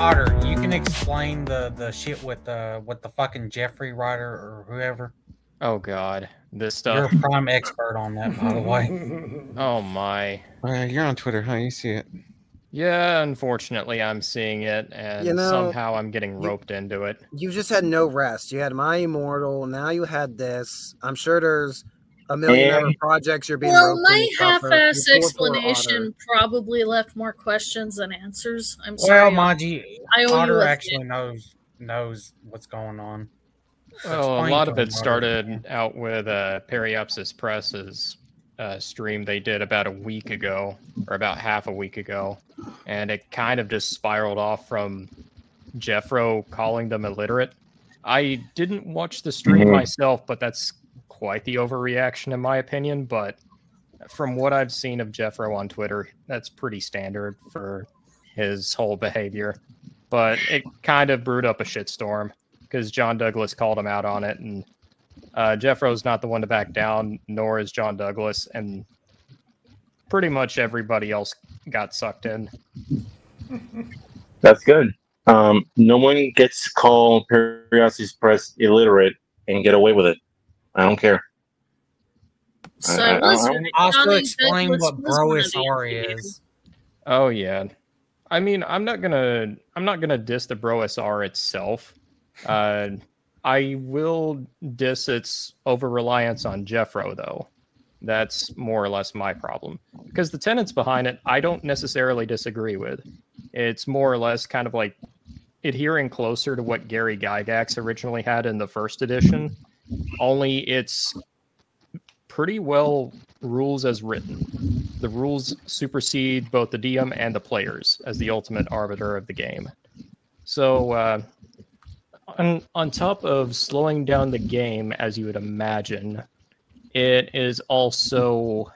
Otter, you can explain the shit with the fucking Jeffrey writer or whoever. Oh God, this You're stuff. a prime expert on that, by the way. Oh my. You're on Twitter, huh? You see it. Yeah, unfortunately, I'm seeing it, and somehow I'm getting roped into it. You just had no rest. You had My Immortal, now you had this. I'm sure there's a million other projects you're being roped my into. half-ass explanation probably left more questions than answers. I'm sorry. Well, Maji, Otter actually knows what's going on. Well, a lot of it started out with Periapsis Press's stream they did about a week ago, or about half a week ago, and it kind of just spiraled off from Jeffro calling them illiterate. I didn't watch the stream myself, but that's quite the overreaction in my opinion. But from what I've seen of Jeffro on Twitter, that's pretty standard for his whole behavior. But it kind of brewed up a shitstorm because John Douglas called him out on it, and Jeffro's not the one to back down, nor is John Douglas, and pretty much everybody else got sucked in. That's good. No one gets to call Periapsis Press illiterate and get away with it. I don't care. So I also explain what BrOSR is. Oh yeah, I mean, I'm not gonna diss the BrOSR itself. I will diss its over-reliance on Jeffro, though. That's more or less my problem. Because the tenets behind it, I don't necessarily disagree with. It's more or less kind of like adhering closer to what Gary Gygax originally had in the first edition, only it's pretty well rules as written. The rules supersede both the DM and the players as the ultimate arbiter of the game. So, on top of slowing down the game, as you would imagine, it is also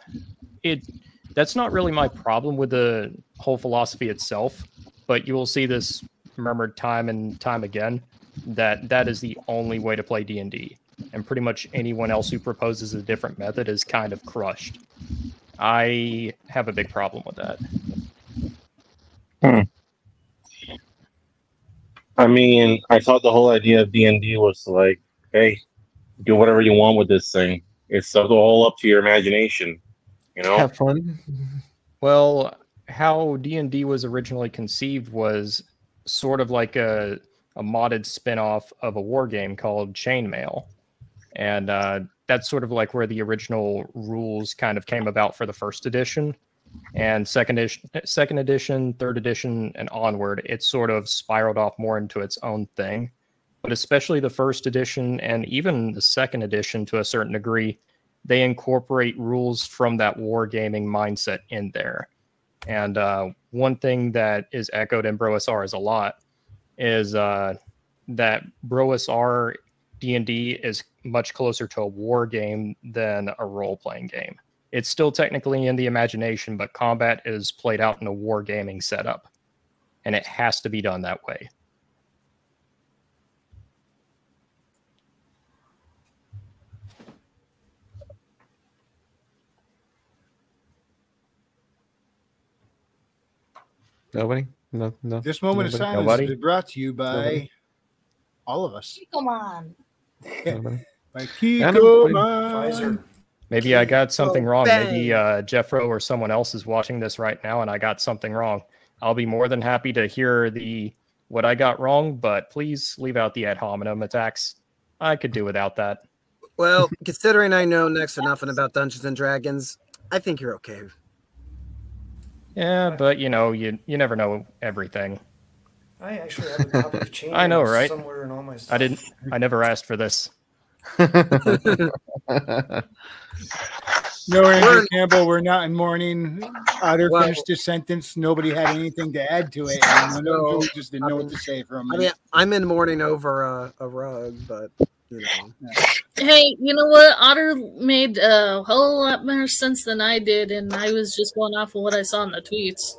that's not really my problem with the whole philosophy itself, but you will see this murmured time and time again that is the only way to play D&D, and pretty much anyone else who proposes a different method is kind of crushed. I have a big problem with that. I mean, I thought the whole idea of D&D was like, hey, do whatever you want with this thing. It's all up to your imagination, you know? Have fun. Well, how D&D was originally conceived was sort of like a modded spin-off of a war game called Chainmail. And that's sort of like where the original rules kind of came about for the first edition. And second edition, third edition, and onward, it sort of spiraled off more into its own thing. But especially the first edition and even the second edition to a certain degree, they incorporate rules from that wargaming mindset in there. And one thing that is echoed in BrOSR is a lot is that BrOSR D&D is much closer to a war game than a role-playing game. It's still technically in the imagination, but combat is played out in a wargaming setup, and it has to be done that way. Nobody? No. This moment of silence is brought to you by all of us. Come on. By Kiko Pfizer. Maybe I got something wrong. Maybe Jeffro or someone else is watching this right now and I got something wrong. I'll be more than happy to hear what I got wrong, but please leave out the ad hominem attacks. I could do without that. Well, considering I know next to nothing about Dungeons and Dragons, I think you're okay. Yeah, but you know, you never know everything. I actually have a copy of Chainmail I know, right? somewhere in all my stuff. I never asked for this. No, Andrew Campbell, we're not in mourning. Otter finished his sentence. Nobody had anything to add to it. And no, just didn't know what to say for a minute. I mean, I'm in mourning over a rug, but you know. Hey, you know what? Otter made a whole lot more sense than I did, and I was just going off of what I saw in the tweets.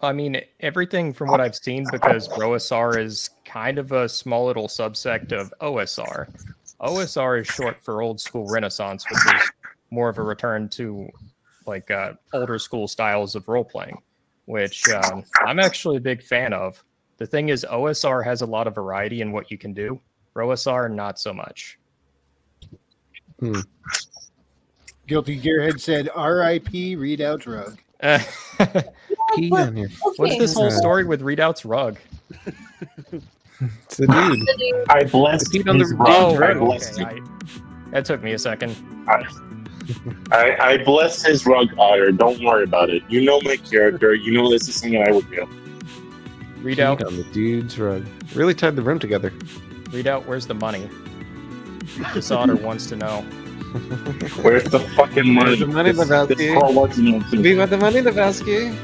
I mean, everything from what I've seen, because BrOSR is kind of a small little subsect of OSR. OSR is short for Old School Renaissance, which is more of a return to like older school styles of role-playing, which I'm actually a big fan of. The thing is, OSR has a lot of variety in what you can do. BrOSR, not so much. Guilty Gearhead said, "R.I.P. Readout's rug." Pee on your. What's this whole story with Readout's rug? It's the dude. I blessed Peed on the his rug. rug. I okay. blessed him. That took me a second. I blessed his rug, Otter. Don't worry about it. You know my character. You know this is something I would do. Readout. Peed on the dude's rug. Really tied the room together. Readout, where's the money? This Otter wants to know. Where's the fucking money? Where's the money, This Lebowski? girl wants to know too. We got the money, Lebowski.